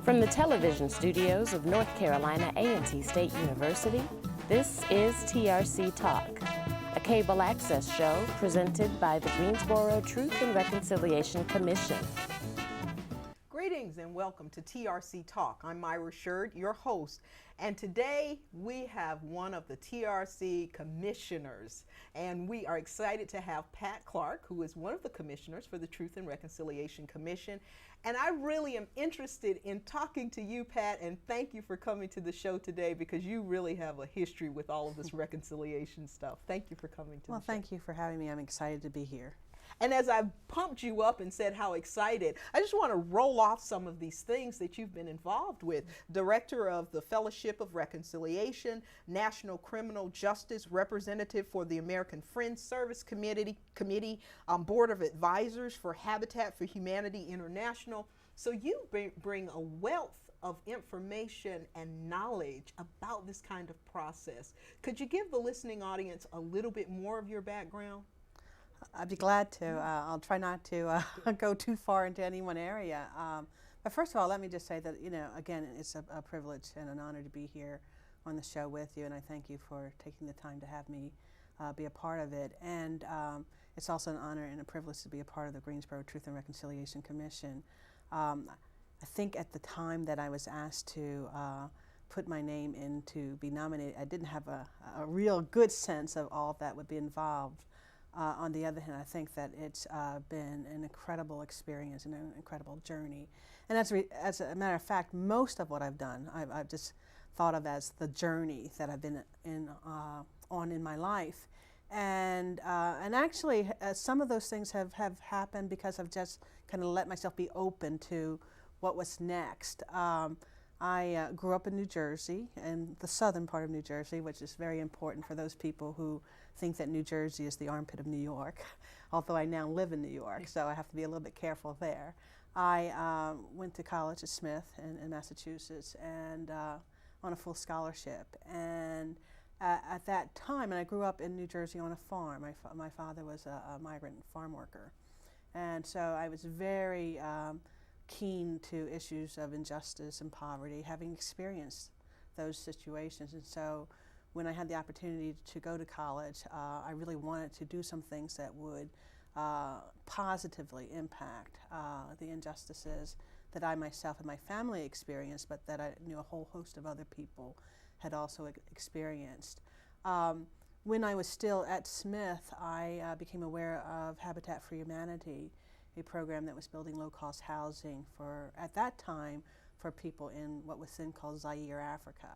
From the television studios of North Carolina A&T State University, this is TRC Talk, a cable access show presented by the Greensboro Truth and Reconciliation Commission. Greetings and welcome to TRC Talk. I'm Myra Sherd, your host, and today we have one of the TRC commissioners, and we are excited to have Pat Clark, who is one of the commissioners for the Truth and Reconciliation Commission. And I really am interested in talking to you, Pat, and thank you for coming to the show today because you really have a history with all of this reconciliation stuff. Thank you for coming to the show. Well, thank you for having me. I'm excited to be here. And as I've pumped you up and said how excited, I just want to roll off some of these things that you've been involved with. Director of the Fellowship of Reconciliation, National Criminal Justice Representative for the American Friends Service Committee, Board of Advisors for Habitat for Humanity International. So you bring a wealth of information and knowledge about this kind of process. Could you give the listening audience a little bit more of your background? I'd be glad to. I'll try not to go too far into any one area. But first of all, let me just say that, again, it's a privilege and an honor to be here on the show with you, and I thank you for taking the time to have me be a part of it. And it's also an honor and a privilege to be a part of the Greensboro Truth and Reconciliation Commission. I think at the time that I was asked to put my name in to be nominated, I didn't have a real good sense of all that would be involved. On the other hand, I think that it's been an incredible experience and an incredible journey. And as a matter of fact, most of what I've done, I've just thought of as the journey that I've been on in my life. And actually, some of those things have happened because I've just kind of let myself be open to what was next. I grew up in New Jersey, in the southern part of New Jersey, which is very important for those people who think that New Jersey is the armpit of New York, although I now live in New York, so I have to be a little bit careful there. I went to college at Smith in Massachusetts and on a full scholarship. And at that time, and I grew up in New Jersey on a farm. My father was a migrant farm worker. And so I was very keen to issues of injustice and poverty, having experienced those situations. And so when I had the opportunity to go to college, I really wanted to do some things that would positively impact the injustices that I myself and my family experienced, but that I knew a whole host of other people had also experienced. When I was still at Smith, I became aware of Habitat for Humanity, a program that was building low-cost housing for, at that time, for people in what was then called Zaire, Africa.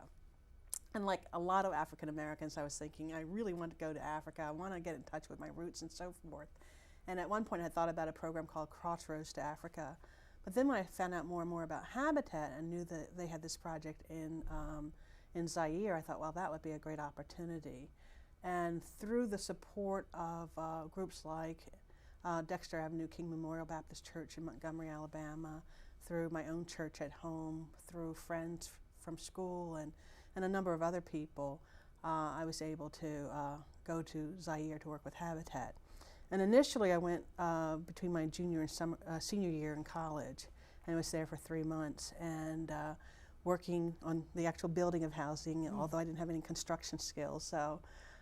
And like a lot of African Americans, I was thinking, I really want to go to Africa. I want to get in touch with my roots and so forth. And at one point, I thought about a program called Crossroads to Africa. But then when I found out more and more about Habitat and knew that they had this project in Zaire, I thought, well, that would be a great opportunity. And through the support of groups like Dexter Avenue King Memorial Baptist Church in Montgomery, Alabama, through my own church at home, through friends from school and a number of other people, I was able to go to Zaire to work with Habitat. And initially I went between my junior and senior year in college, and I was there for 3 months and working on the actual building of housing, although I didn't have any construction skills. So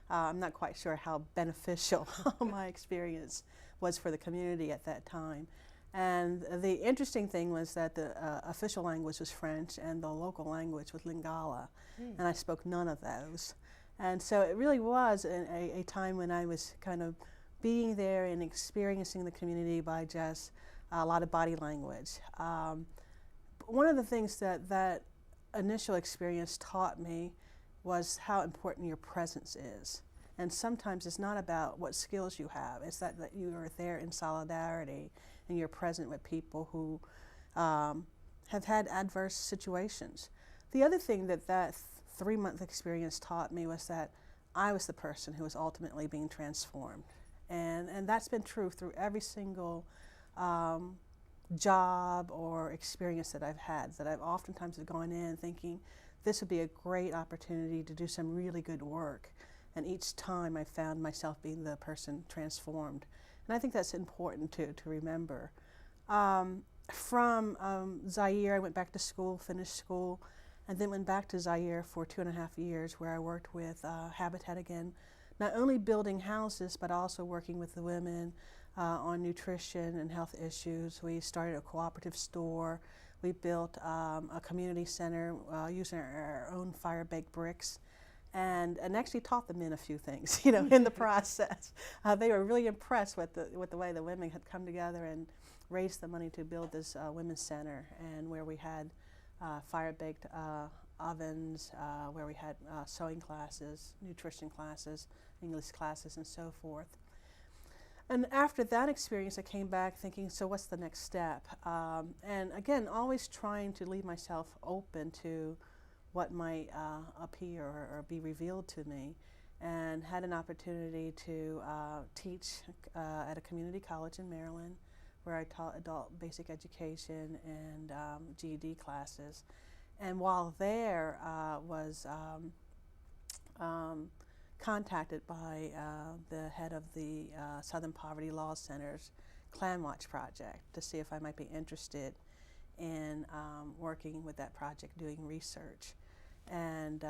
I'm not quite sure how beneficial my experience was for the community at that time. And the interesting thing was that the official language was French and the local language was Lingala, and I spoke none of those. And so it really was a time when I was kind of being there and experiencing the community by just a lot of body language. One of the things that initial experience taught me was how important your presence is. And sometimes it's not about what skills you have, it's that you are there in solidarity and you're present with people who have had adverse situations. The other thing that 3-month experience taught me was that I was the person who was ultimately being transformed. And that's been true through every single job or experience that I've had, that I've oftentimes gone in thinking this would be a great opportunity to do some really good work. And each time I found myself being the person transformed. And I think that's important to remember. from Zaire, I went back to school, finished school, and then went back to Zaire for 2.5 years, where I worked with Habitat again, not only building houses, but also working with the women on nutrition and health issues. We started a cooperative store. We built a community center using our own fire-baked bricks, and actually taught the men a few things, you know, in the process. They were really impressed with the way the women had come together and raised the money to build this women's center, and where we had fire-baked ovens, where we had sewing classes, nutrition classes, English classes, and so forth. And after that experience, I came back thinking, so what's the next step? And again, always trying to leave myself open to what might appear or be revealed to me, and had an opportunity to teach at a community college in Maryland, where I taught adult basic education and GED classes. And while there, was contacted by the head of the Southern Poverty Law Center's Clan Watch project to see if I might be interested in working with that project, doing research. And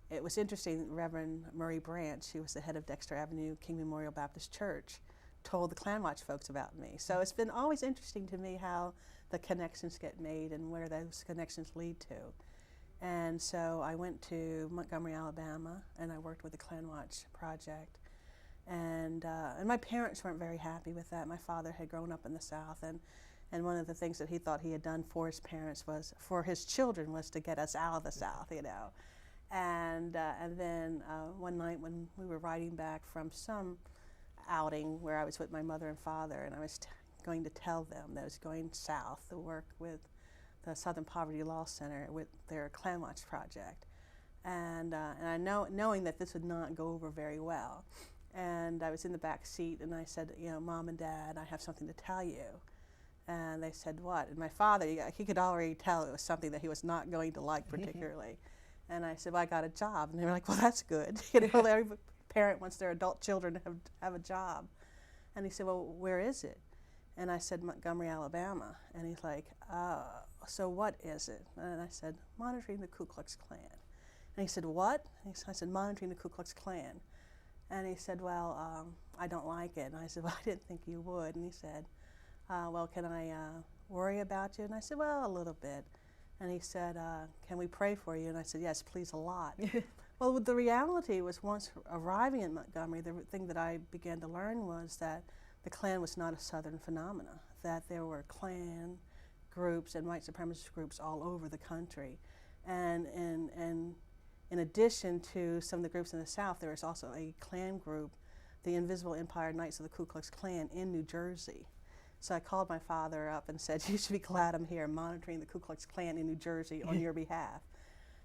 it was interesting, Reverend Murray Branch, who was the head of Dexter Avenue King Memorial Baptist Church, told the Clan Watch folks about me. So it's been always interesting to me how the connections get made and where those connections lead to. And so I went to Montgomery, Alabama, and I worked with the Clan Watch project. And my parents weren't very happy with that. My father had grown up in the South, and one of the things that he thought he had done for his parents was, for his children, was to get us out of the South, you know. And then one night when we were riding back from some outing where I was with my mother and father, and I was going to tell them that I was going south to work with the Southern Poverty Law Center with their Clan Watch project, and I knowing that this would not go over very well, and I was in the back seat, and I said, you know, Mom and Dad, I have something to tell you. And they said, what? And my father, he could already tell it was something that he was not going to like particularly. And I said, well, I got a job. And they were like, well, that's good. You know, every parent wants their adult children to have a job. And he said, well, where is it? And I said, Montgomery, Alabama. And he's like, so what is it? And I said, monitoring the Ku Klux Klan. And he said, what? I said, monitoring the Ku Klux Klan. And he said, well, I don't like it. And I said, well, I didn't think you would. And he said, well, can I worry about you? And I said, well, a little bit. And he said, can we pray for you? And I said, yes, please, a lot. Well, the reality was, once arriving in Montgomery, the thing that I began to learn was that the Klan was not a Southern phenomena, that there were Klan groups and white supremacist groups all over the country. And in addition to some of the groups in the South, there was also a Klan group, the Invisible Empire Knights of the Ku Klux Klan, in New Jersey. So I called my father up and said, you should be glad I'm here monitoring the Ku Klux Klan in New Jersey on your behalf.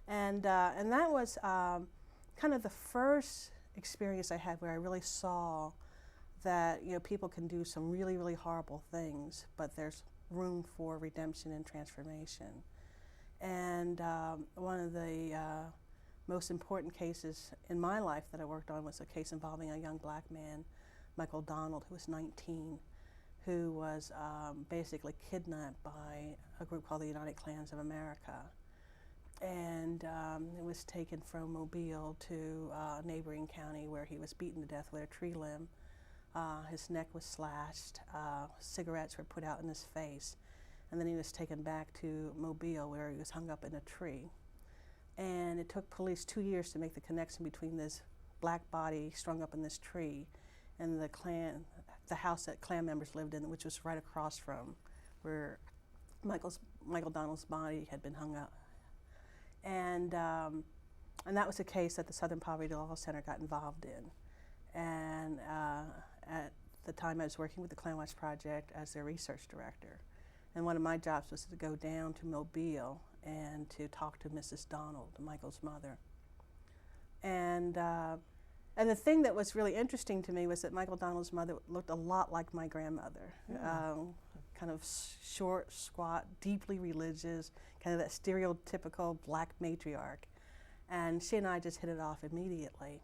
And that was kind of the first experience I had where I really saw that, you know, people can do some really, really horrible things, but there's room for redemption and transformation. And one of the most important cases in my life that I worked on was a case involving a young black man, Michael Donald, who was 19, who was basically kidnapped by a group called the United Klans of America. And it was taken from Mobile to a neighboring county where he was beaten to death with a tree limb. His neck was slashed, cigarettes were put out in his face, and then he was taken back to Mobile where he was hung up in a tree. And it took police 2 years to make the connection between this black body strung up in this tree and the house that Klan members lived in, which was right across from where Michael Donald's body had been hung up. And that was a case that the Southern Poverty Law Center got involved in. And at the time I was working with the Clan Watch Project as their research director. And one of my jobs was to go down to Mobile and to talk to Mrs. Donald, Michael's mother. And the thing that was really interesting to me was that Michael Donald's mother looked a lot like my grandmother. Kind of short, squat, deeply religious, kind of that stereotypical black matriarch. And she and I just hit it off immediately.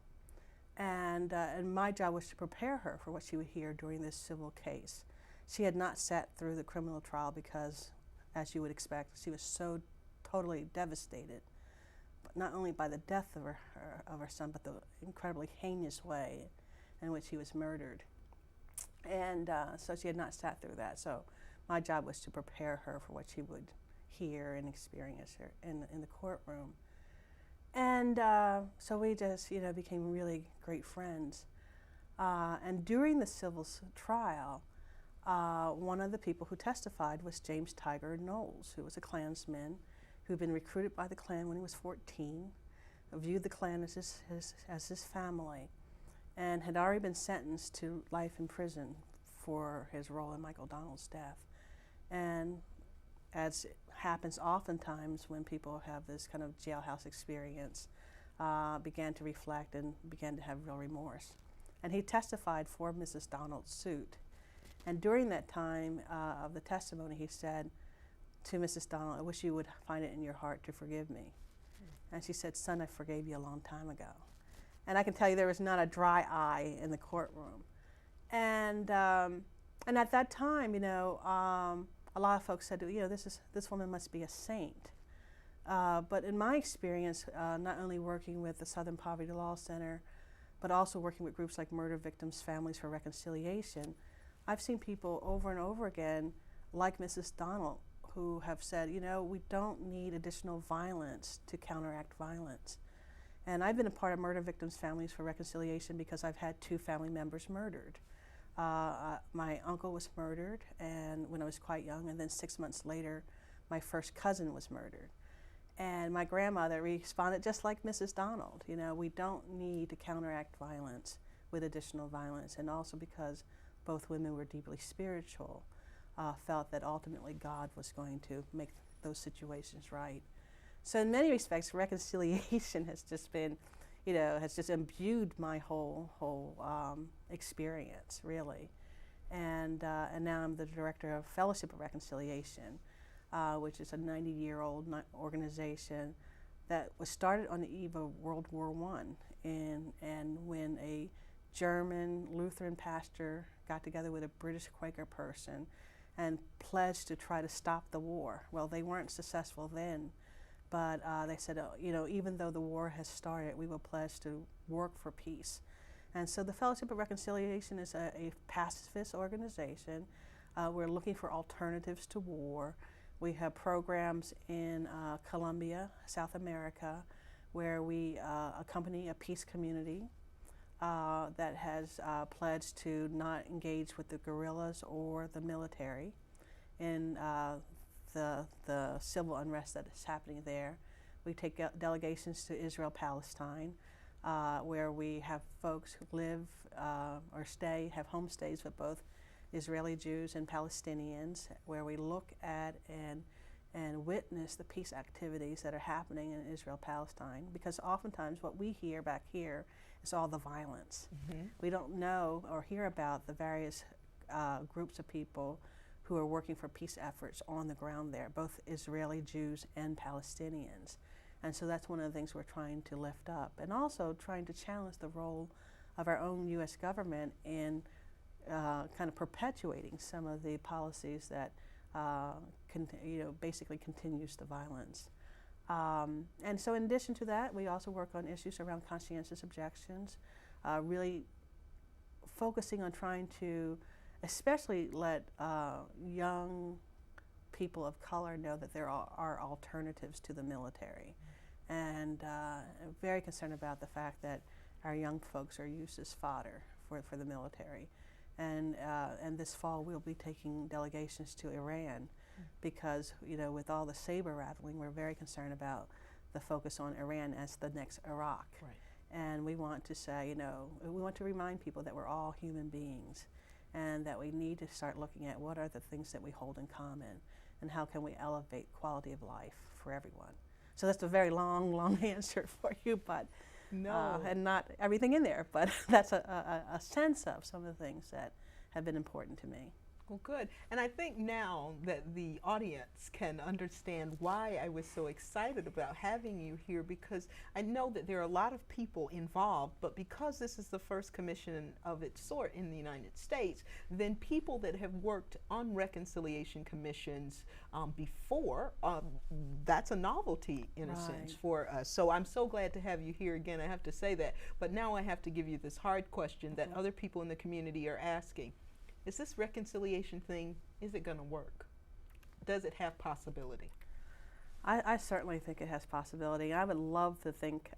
And my job was to prepare her for what she would hear during this civil case. She had not sat through the criminal trial because, as you would expect, she was so totally devastated, but not only by the death of her son, but the incredibly heinous way in which he was murdered. And so she had not sat through that. So my job was to prepare her for what she would hear and experience her in the courtroom. And so we just, became really great friends. And during the civil trial, one of the people who testified was James Tiger Knowles, who was a Klansman who'd been recruited by the Klan when he was 14, viewed the Klan as his family, and had already been sentenced to life in prison for his role in Michael Donald's death. And as happens oftentimes when people have this kind of jailhouse experience, began to reflect and began to have real remorse. And he testified for Mrs. Donald's suit. And during that time of the testimony, he said to Mrs. Donald, "I wish you would find it in your heart to forgive me." And she said, "Son, I forgave you a long time ago." And I can tell you there was not a dry eye in the courtroom. And at that time, a lot of folks said, this woman must be a saint. But in my experience, not only working with the Southern Poverty Law Center, but also working with groups like Murder Victims' Families for Reconciliation, I've seen people over and over again, like Mrs. Donald, who have said, we don't need additional violence to counteract violence. And I've been a part of Murder Victims' Families for Reconciliation because I've had 2 family members murdered. My uncle was murdered and when I was quite young, and then 6 months later, my first cousin was murdered. And my grandmother responded just like Mrs. Donald, we don't need to counteract violence with additional violence. And also because both women were deeply spiritual, felt that ultimately God was going to make those situations right. So in many respects, reconciliation has just been, has just imbued my whole experience, really. And now I'm the director of Fellowship of Reconciliation, which is a 90-year-old organization that was started on the eve of World War I. And when a German Lutheran pastor got together with a British Quaker person and pledged to try to stop the war. Well, they weren't successful then, but they said, even though the war has started, we will pledge to work for peace. And so the Fellowship of Reconciliation is a pacifist organization. We're looking for alternatives to war. We have programs in Colombia, South America, where we accompany a peace community that has pledged to not engage with the guerrillas or the military in the civil unrest that is happening there. We take delegations to Israel, Palestine, where we have folks who live or have homestays with both Israeli Jews and Palestinians, where we look at and witness the peace activities that are happening in Israel, Palestine, because oftentimes what we hear back here is all the violence. Mm-hmm. We don't know or hear about the various groups of people who are working for peace efforts on the ground there, both Israeli Jews and Palestinians. And so that's one of the things we're trying to lift up, and also trying to challenge the role of our own U.S. government in kind of perpetuating some of the policies that basically continues the violence. And so in addition to that, we also work on issues around conscientious objections, really focusing on trying to especially let young people of color know that there are alternatives to the military. And I'm very concerned about the fact that our young folks are used as fodder for the military. And this fall we'll be taking delegations to Iran because, with all the saber rattling, we're very concerned about the focus on Iran as the next Iraq. Right. And we want to say, we want to remind people that we're all human beings and that we need to start looking at what are the things that we hold in common and how can we elevate quality of life for everyone. So that's a very long answer for you, but and not everything in there, but that's a sense of some of the things that have been important to me. Well, good. And I think now that the audience can understand why I was so excited about having you here, because I know that there are a lot of people involved, but because this is the first commission of its sort in the United States, then people that have worked on reconciliation commissions before, that's a novelty in a sense for us. So I'm so glad to have you here again, I have to say that. But now I have to give you this hard question that other people in the community are asking. Is this reconciliation thing, is it going to work? Does it have possibility? I certainly think it has possibility. I would love to think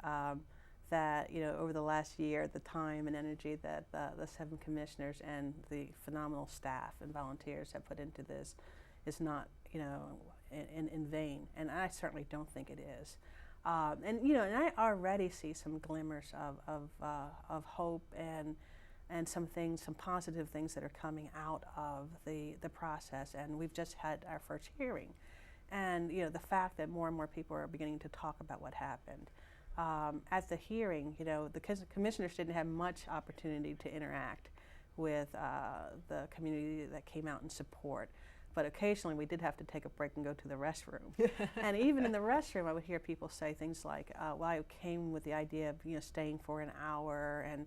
that, you know, over the last year, the time and energy that the 7 commissioners and the phenomenal staff and volunteers have put into this is not, you know, in vain. And I certainly don't think it is. And, you know, and I already see some glimmers of hope and some things, some positive things that are coming out of the process. And we've just had our first hearing. And, you know, the fact that more and more people are beginning to talk about what happened. At the hearing, you know, the commissioners didn't have much opportunity to interact with the community that came out in support. But occasionally we did have to take a break and go to the restroom. And even in the restroom, I would hear people say things like, well, I came with the idea of, you know, staying for an hour, and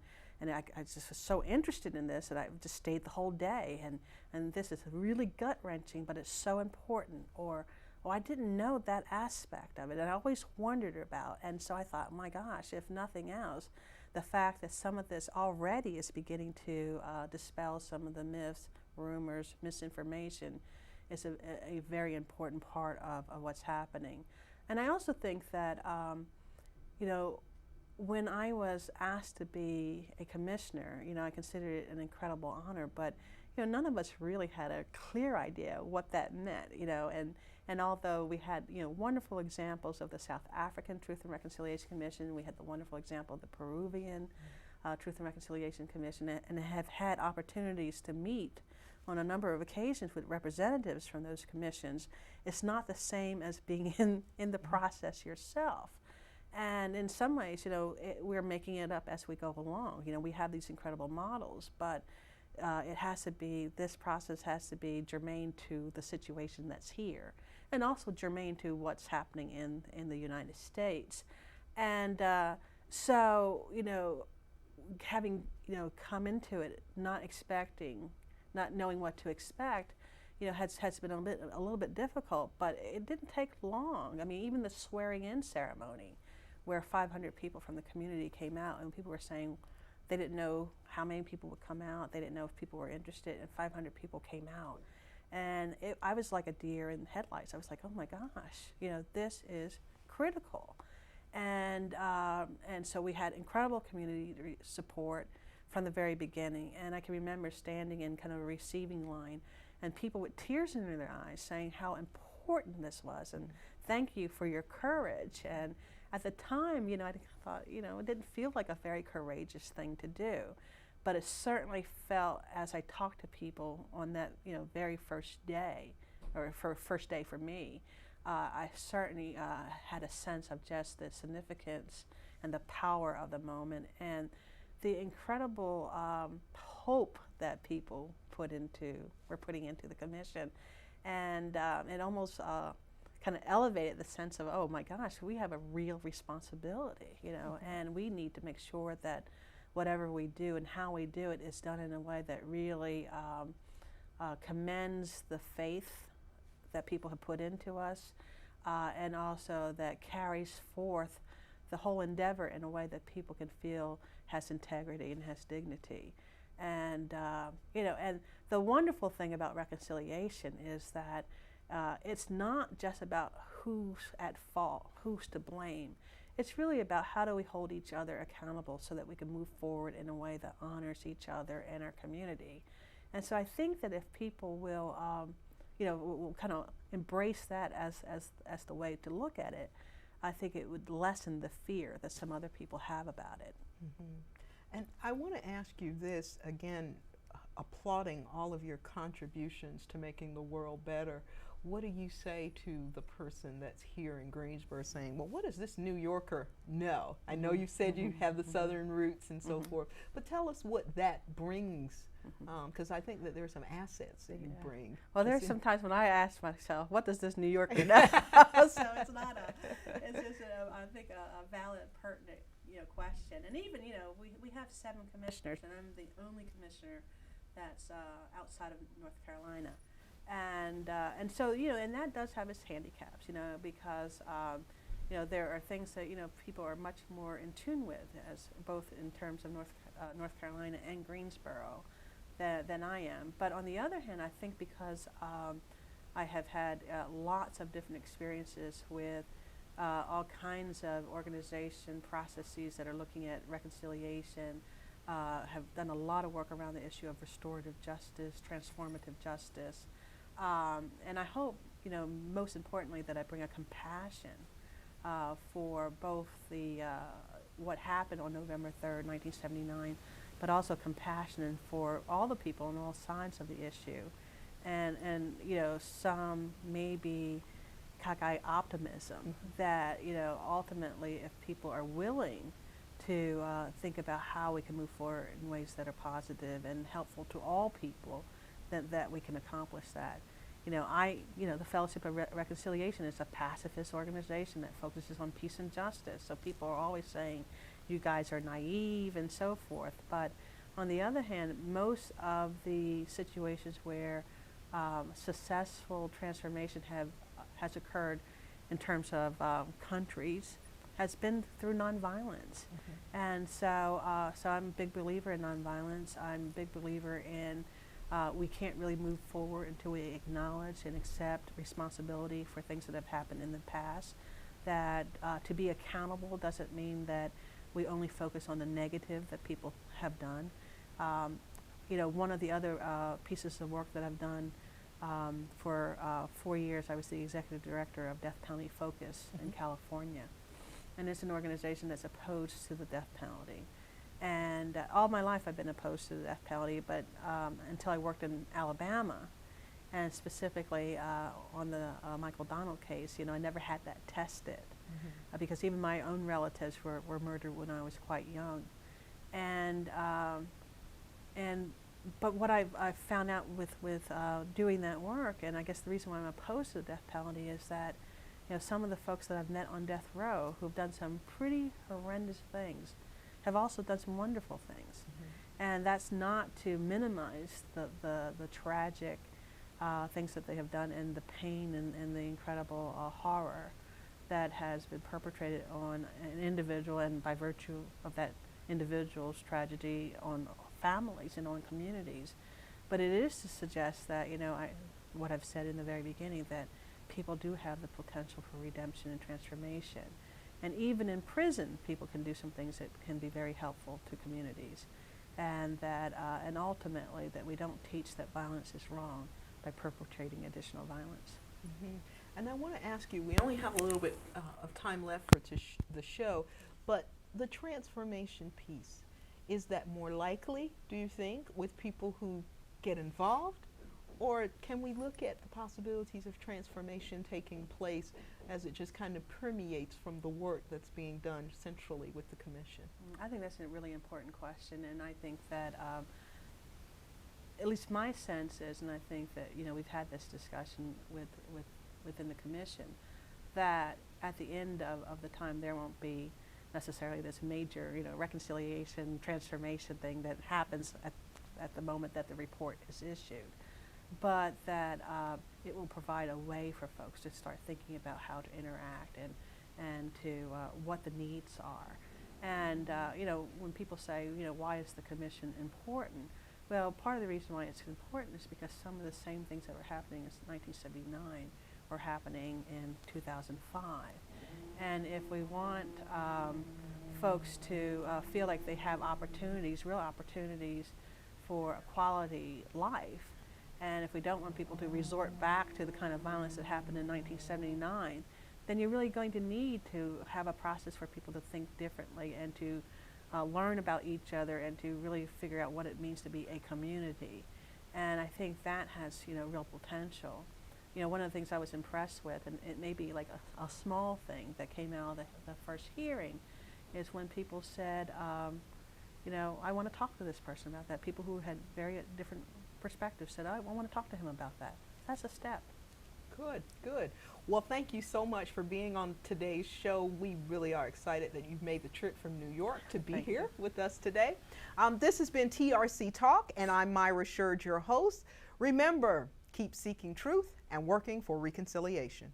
I just was so interested in this that I just stayed the whole day, and this is really gut-wrenching, but it's so important. Or, oh, I didn't know that aspect of it, and I always wondered about. And so I thought, my gosh, if nothing else, the fact that some of this already is beginning to dispel some of the myths, rumors, misinformation is a very important part of what's happening. And I also think that, you know, when I was asked to be a commissioner, you know, I considered it an incredible honor, but, you know, none of us really had a clear idea what that meant, you know, and although we had, you know, wonderful examples of the South African Truth and Reconciliation Commission, we had the wonderful example of the Peruvian Truth and Reconciliation Commission, and have had opportunities to meet on a number of occasions with representatives from those commissions. It's not the same as being in the process yourself. And in some ways, you know, we're making it up as we go along. You know, we have these incredible models, but it has to be, this process has to be germane to the situation that's here, and also germane to what's happening in the United States. And so, you know, having, you know, come into it not expecting, not knowing what to expect, you know, has been a little bit difficult, but it didn't take long. I mean, even the swearing-in ceremony, where 500 people from the community came out, and people were saying they didn't know how many people would come out, they didn't know if people were interested, and 500 people came out. And I was like a deer in headlights. I was like, oh my gosh, you know, this is critical. And so we had incredible community support from the very beginning. And I can remember standing in kind of a receiving line, and people with tears in their eyes saying how important this was, and thank you for your courage. And at the time, you know, I thought, you know, it didn't feel like a very courageous thing to do, but it certainly felt, as I talked to people on that, you know, very first day, or first day for me, I certainly had a sense of just the significance and the power of the moment, and the incredible hope that people were putting into the commission. And it almost kind of elevated the sense of, oh my gosh, we have a real responsibility, you know, and we need to make sure that whatever we do and how we do it is done in a way that really commends the faith that people have put into us, and also that carries forth the whole endeavor in a way that people can feel has integrity and has dignity. And, you know, and the wonderful thing about reconciliation is that it's not just about who's at fault, who's to blame. It's really about how do we hold each other accountable so that we can move forward in a way that honors each other and our community. And so I think that if people will, you know, will kind of embrace that as the way to look at it, I think it would lessen the fear that some other people have about it. And I want to ask you this, again, applauding all of your contributions to making the world better. What do you say to the person that's here in Greensboro saying, well, what does this New Yorker know? I know you said you have the Southern roots and so forth, but tell us what that brings because I think that there are some assets that you bring. Well, there's some times when I ask myself, what does this New Yorker know? So it's not it's just I think a valid, pertinent, question. And even, we have 7 commissioners, and I'm the only commissioner that's outside of North Carolina. And so, and that does have its handicaps, because, there are things that, people are much more in tune with, as both in terms of North Carolina and Greensboro than I am. But on the other hand, I think because I have had lots of different experiences with all kinds of organization processes that are looking at reconciliation, have done a lot of work around the issue of restorative justice, transformative justice, and I hope, most importantly, that I bring a compassion for both the what happened on November 3rd, 1979, but also compassion for all the people on all sides of the issue, and some maybe cockeyed optimism that ultimately, if people are willing to think about how we can move forward in ways that are positive and helpful to all people, that we can accomplish that. The Fellowship of Reconciliation is a pacifist organization that focuses on peace and justice. So people are always saying, you guys are naive and so forth. But on the other hand, most of the situations where successful transformation has occurred in terms of countries has been through nonviolence. And so I'm a big believer in nonviolence. I'm a big believer in we can't really move forward until we acknowledge and accept responsibility for things that have happened in the past. That to be accountable doesn't mean that we only focus on the negative that people have done. One of the other pieces of work that I've done for 4 years, I was the executive director of Death Penalty Focus in California. And it's an organization that's opposed to the death penalty. And all my life I've been opposed to the death penalty, but until I worked in Alabama, and specifically on the Michael Donald case, I never had that tested because even my own relatives were murdered when I was quite young. But what I've found out with doing that work, and I guess the reason why I'm opposed to the death penalty is that some of the folks that I've met on death row who've done some pretty horrendous things have also done some wonderful things. And that's not to minimize the tragic things that they have done and the pain and the incredible horror that has been perpetrated on an individual, and by virtue of that individual's tragedy, on families and on communities. But it is to suggest that, what I've said in the very beginning, that people do have the potential for redemption and transformation. And even in prison, people can do some things that can be very helpful to communities. And that, and ultimately, that we don't teach that violence is wrong by perpetrating additional violence. And I want to ask you, we only have a little bit of time left for the show, but the transformation piece, is that more likely, do you think, with people who get involved? Or can we look at the possibilities of transformation taking place as it just kind of permeates from the work that's being done centrally with the Commission? I think that's a really important question, and I think that at least my sense is, and I think that we've had this discussion within the Commission, that at the end of the time there won't be necessarily this major reconciliation, transformation thing that happens at the moment that the report is issued. But that it will provide a way for folks to start thinking about how to interact and to what the needs are. And when people say, why is the Commission important? Well, part of the reason why it's important is because some of the same things that were happening in 1979 were happening in 2005. And if we want folks to feel like they have opportunities, real opportunities for a quality life, and if we don't want people to resort back to the kind of violence that happened in 1979, then you're really going to need to have a process for people to think differently and to learn about each other and to really figure out what it means to be a community. And I think that has real potential. One of the things I was impressed with, and it may be like a small thing that came out of the first hearing, is when people said, you know, I want to talk to this person about that. People who had very different perspectives said, I want to talk to him about that. That's a step. Good, good. Well, thank you so much for being on today's show. We really are excited that you've made the trip from New York to be here with us today. This has been TRC Talk, and I'm Myra Shurd, your host. Remember, keep seeking truth and working for reconciliation.